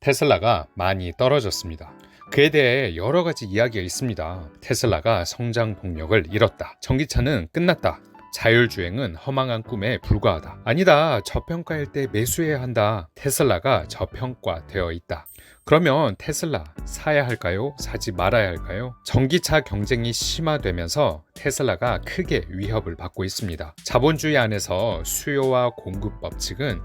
테슬라가 많이 떨어졌습니다. 그에 대해 여러 가지 이야기가 있습니다. 테슬라가 성장 동력을 잃었다. 전기차는 끝났다. 자율주행은 허망한 꿈에 불과하다. 아니다. 저평가일 때 매수해야 한다. 테슬라가 저평가되어 있다. 그러면 테슬라 사야 할까요? 사지 말아야 할까요? 전기차 경쟁이 심화되면서 테슬라가 크게 위협을 받고 있습니다. 자본주의 안에서 수요와 공급 법칙은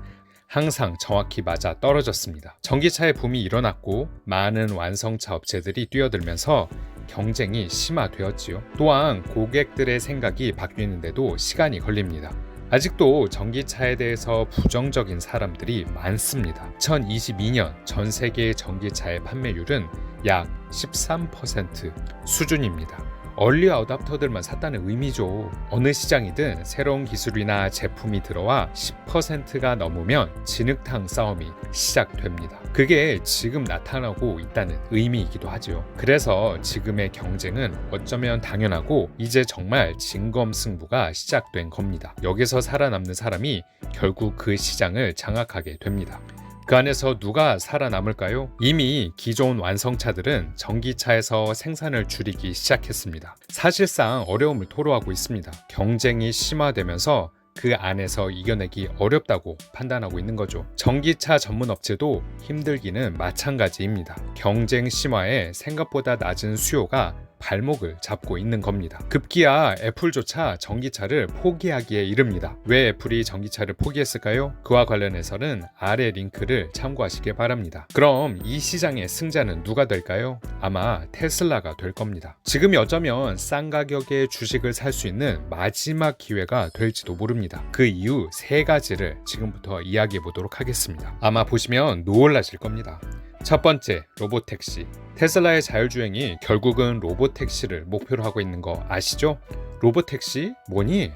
항상 정확히 맞아 떨어졌습니다. 전기차의 붐이 일어났고 많은 완성차 업체들이 뛰어들면서 경쟁이 심화되었지요. 또한 고객들의 생각이 바뀌는데도 시간이 걸립니다. 아직도 전기차에 대해서 부정적인 사람들이 많습니다. 2022년 전 세계의 전기차의 판매율은 약 13% 수준입니다. 얼리 어답터들만 샀다는 의미죠. 어느 시장이든 새로운 기술이나 제품이 들어와 10%가 넘으면 진흙탕 싸움이 시작됩니다. 그게 지금 나타나고 있다는 의미이기도 하죠. 그래서 지금의 경쟁은 어쩌면 당연하고 이제 정말 진검승부가 시작된 겁니다. 여기서 살아남는 사람이 결국 그 시장을 장악하게 됩니다. 그 안에서 누가 살아남을까요? 이미 기존 완성차들은 전기차에서 생산을 줄이기 시작했습니다. 사실상 어려움을 토로하고 있습니다. 경쟁이 심화되면서 그 안에서 이겨내기 어렵다고 판단하고 있는 거죠. 전기차 전문 업체도 힘들기는 마찬가지입니다. 경쟁 심화에 생각보다 낮은 수요가 발목을 잡고 있는 겁니다. 급기야 애플조차 전기차를 포기하기에 이릅니다. 왜 애플이 전기차를 포기했을까요? 그와 관련해서는 아래 링크를 참고하시길 바랍니다. 그럼 이 시장의 승자는 누가 될까요? 아마 테슬라가 될 겁니다. 지금이 어쩌면 싼 가격에 주식을 살 수 있는 마지막 기회가 될지도 모릅니다. 그 이유 3가지를 지금부터 이야기해 보도록 하겠습니다. 아마 보시면 놀라실 겁니다. 첫 번째, 로보택시. 테슬라의 자율주행이 결국은 로보택시를 목표로 하고 있는 거 아시죠? 로보택시? 뭐니?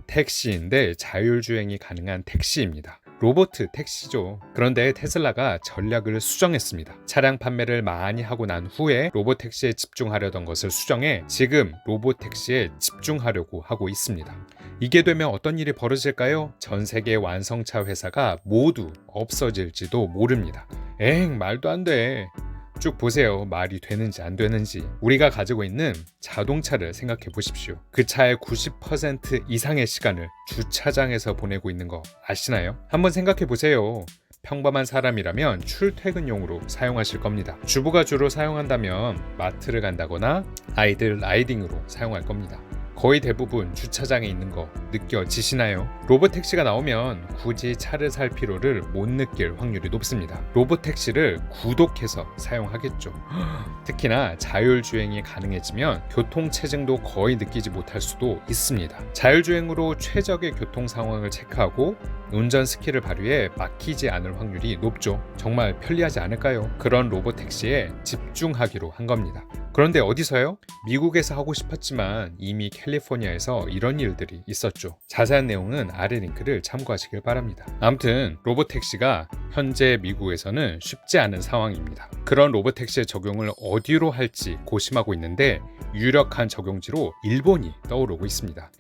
택시인데 자율주행이 가능한 택시입니다. 로봇 택시죠. 그런데 테슬라가 전략을 수정했습니다. 차량 판매를 많이 하고 난 후에 로보택시에 집중하려던 것을 수정해 지금 로보택시에 집중하려고 하고 있습니다. 이게 되면 어떤 일이 벌어질까요? 전 세계 완성차 회사가 모두 없어질지도 모릅니다. 말도 안 돼. 쭉 보세요. 말이 되는지 안 되는지. 우리가 가지고 있는 자동차를 생각해 보십시오. 그 차의 90% 이상의 시간을 주차장에서 보내고 있는 거 아시나요? 한번 생각해 보세요. 평범한 사람이라면 출퇴근용으로 사용하실 겁니다. 주부가 주로 사용한다면 마트를 간다거나 아이들 라이딩으로 사용할 겁니다. 거의 대부분 주차장에 있는 거 느껴지시나요? 로보택시가 나오면 굳이 차를 살 필요를 못 느낄 확률이 높습니다. 로보택시를 구독해서 사용하겠죠. 특히나 자율주행이 가능해지면 교통체증도 거의 느끼지 못할 수도 있습니다. 자율주행으로 최적의 교통 상황을 체크하고 운전 스킬을 발휘해 막히지 않을 확률이 높죠. 정말 편리하지 않을까요? 그런 로보택시에 집중하기로 한 겁니다. 그런데 어디서요? 미국에서 하고 싶었지만 이미 캘리포니아에서 이런 일들이 있었죠. 자세한 내용은 아래 링크를 참고하시길 바랍니다. 아무튼 로보택시가 현재 미국에서는 쉽지 않은 상황입니다. 그런 로보택시의 적용을 어디로 할지 고심하고 있는데 유력한 적용지로 일본이 떠오르고 있습니다.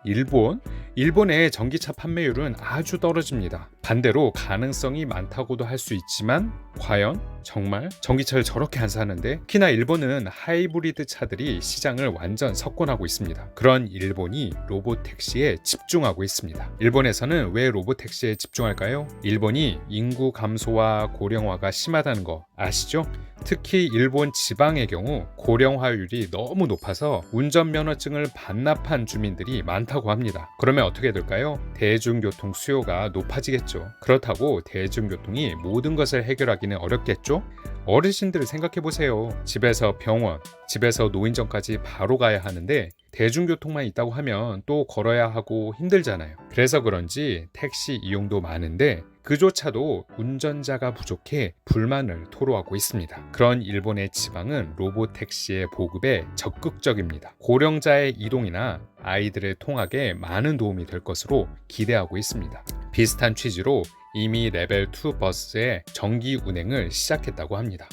일본? 일본의 전기차 판매율은 아주 떨어집니다. 반대로 가능성이 많다고도 할 수 있지만 과연 정말 전기차를 저렇게 안 사는데? 특히나 일본은 하이브리드 차들이 시장을 완전 석권하고 있습니다. 그런 일본이 로보택시에 집중하고 있습니다. 일본에서는 왜 로보택시에 집중할까요? 일본이 인구 감소와 고령화가 심하다는 거 아시죠? 특히 일본 지방의 경우 고령화율이 너무 높아서 운전면허증을 반납한 주민들이 많다고 합니다. 그러면 어떻게 될까요? 대중교통 수요가 높아지겠죠. 그렇다고 대중교통이 모든 것을 해결하기는 어렵겠죠? 어르신들을 생각해보세요. 집에서 병원, 집에서 노인정까지 바로 가야 하는데 대중교통만 있다고 하면 또 걸어야 하고 힘들잖아요. 그래서 그런지 택시 이용도 많은데 그조차도 운전자가 부족해 불만을 토로하고 있습니다. 그런 일본의 지방은 로보택시의 보급에 적극적입니다. 고령자의 이동이나 아이들의 통학에 많은 도움이 될 것으로 기대하고 있습니다. 비슷한 취지로 이미 레벨 2 버스의 정기 운행을 시작했다고 합니다.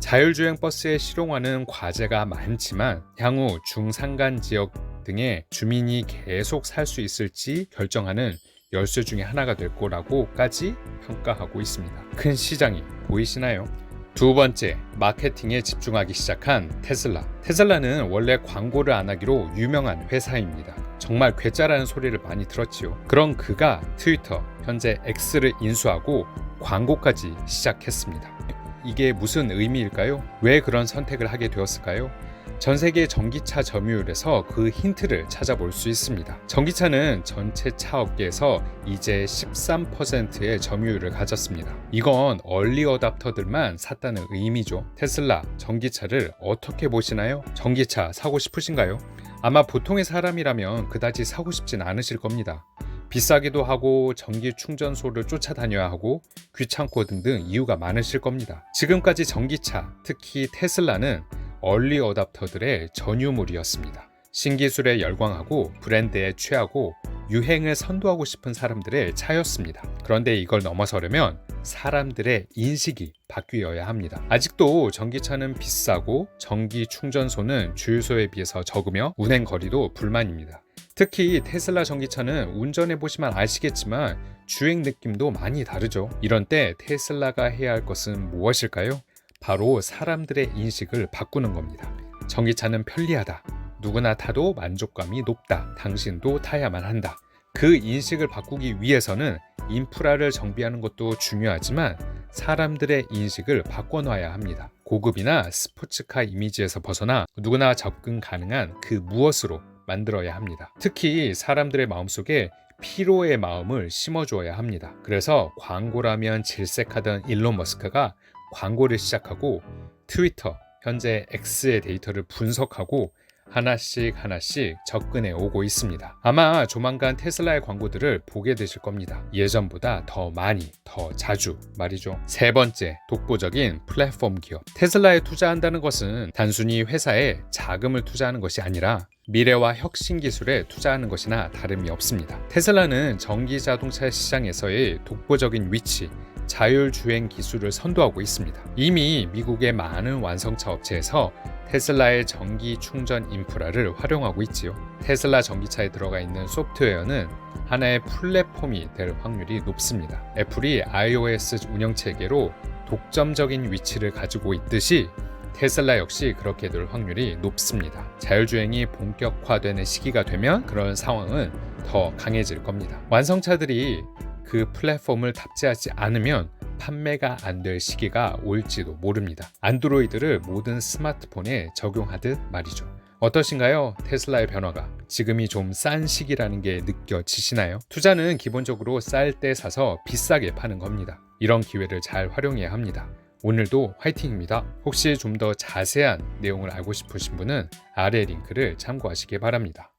자율주행 버스의 실용화는 과제가 많지만 향후 중산간 지역 등의 주민이 계속 살 수 있을지 결정하는 열쇠 중에 하나가 될 거라고까지 평가하고 있습니다. 큰 시장이 보이시나요? 두 번째, 마케팅에 집중하기 시작한 테슬라. 테슬라는 원래 광고를 안 하기로 유명한 회사입니다. 정말 괴짜라는 소리를 많이 들었지요. 그런 그가 트위터, 현재 X를 인수하고 광고까지 시작했습니다. 이게 무슨 의미일까요? 왜 그런 선택을 하게 되었을까요? 전 세계 전기차 점유율에서 그 힌트를 찾아볼 수 있습니다. 전기차는 전체 차 업계에서 이제 13%의 점유율을 가졌습니다. 이건 얼리 어답터들만 샀다는 의미죠. 테슬라 전기차를 어떻게 보시나요? 전기차 사고 싶으신가요? 아마 보통의 사람이라면 그다지 사고 싶진 않으실 겁니다. 비싸기도 하고 전기 충전소를 쫓아다녀야 하고 귀찮고 등등 이유가 많으실 겁니다. 지금까지 전기차, 특히 테슬라는 얼리 어답터들의 전유물이었습니다. 신기술에 열광하고 브랜드에 취하고 유행을 선도하고 싶은 사람들의 차였습니다. 그런데 이걸 넘어서려면 사람들의 인식이 바뀌어야 합니다. 아직도 전기차는 비싸고 전기 충전소는 주유소에 비해서 적으며 운행 거리도 불만입니다. 특히 테슬라 전기차는 운전해 보시면 아시겠지만 주행 느낌도 많이 다르죠. 이런 때 테슬라가 해야 할 것은 무엇일까요? 바로 사람들의 인식을 바꾸는 겁니다. 전기차는 편리하다. 누구나 타도 만족감이 높다. 당신도 타야만 한다. 그 인식을 바꾸기 위해서는 인프라를 정비하는 것도 중요하지만 사람들의 인식을 바꿔놔야 합니다. 고급이나 스포츠카 이미지에서 벗어나 누구나 접근 가능한 그 무엇으로 만들어야 합니다. 특히 사람들의 마음속에 피로의 마음을 심어주어야 합니다. 그래서 광고라면 질색하던 일론 머스크가 광고를 시작하고 트위터, 현재 X의 데이터를 분석하고 하나씩 접근해 오고 있습니다. 아마 조만간 테슬라의 광고들을 보게 되실 겁니다. 예전보다 더 많이, 더 자주 말이죠. 세 번째, 독보적인 플랫폼 기업. 테슬라에 투자한다는 것은 단순히 회사에 자금을 투자하는 것이 아니라 미래와 혁신 기술에 투자하는 것이나 다름이 없습니다. 테슬라는 전기 자동차 시장에서의 독보적인 위치, 자율주행 기술을 선도하고 있습니다. 이미 미국의 많은 완성차 업체에서 테슬라의 전기 충전 인프라를 활용하고 있지요. 테슬라 전기차에 들어가 있는 소프트웨어는 하나의 플랫폼이 될 확률이 높습니다. 애플이 iOS 운영체계로 독점적인 위치를 가지고 있듯이 테슬라 역시 그렇게 될 확률이 높습니다. 자율주행이 본격화되는 시기가 되면 그런 상황은 더 강해질 겁니다. 완성차들이 그 플랫폼을 탑재하지 않으면 판매가 안 될 시기가 올지도 모릅니다. 안드로이드를 모든 스마트폰에 적용하듯 말이죠. 어떠신가요? 테슬라의 변화가 지금이 좀 싼 시기라는 게 느껴지시나요? 투자는 기본적으로 쌀 때 사서 비싸게 파는 겁니다. 이런 기회를 잘 활용해야 합니다. 오늘도 화이팅입니다. 혹시 좀 더 자세한 내용을 알고 싶으신 분은 아래 링크를 참고하시기 바랍니다.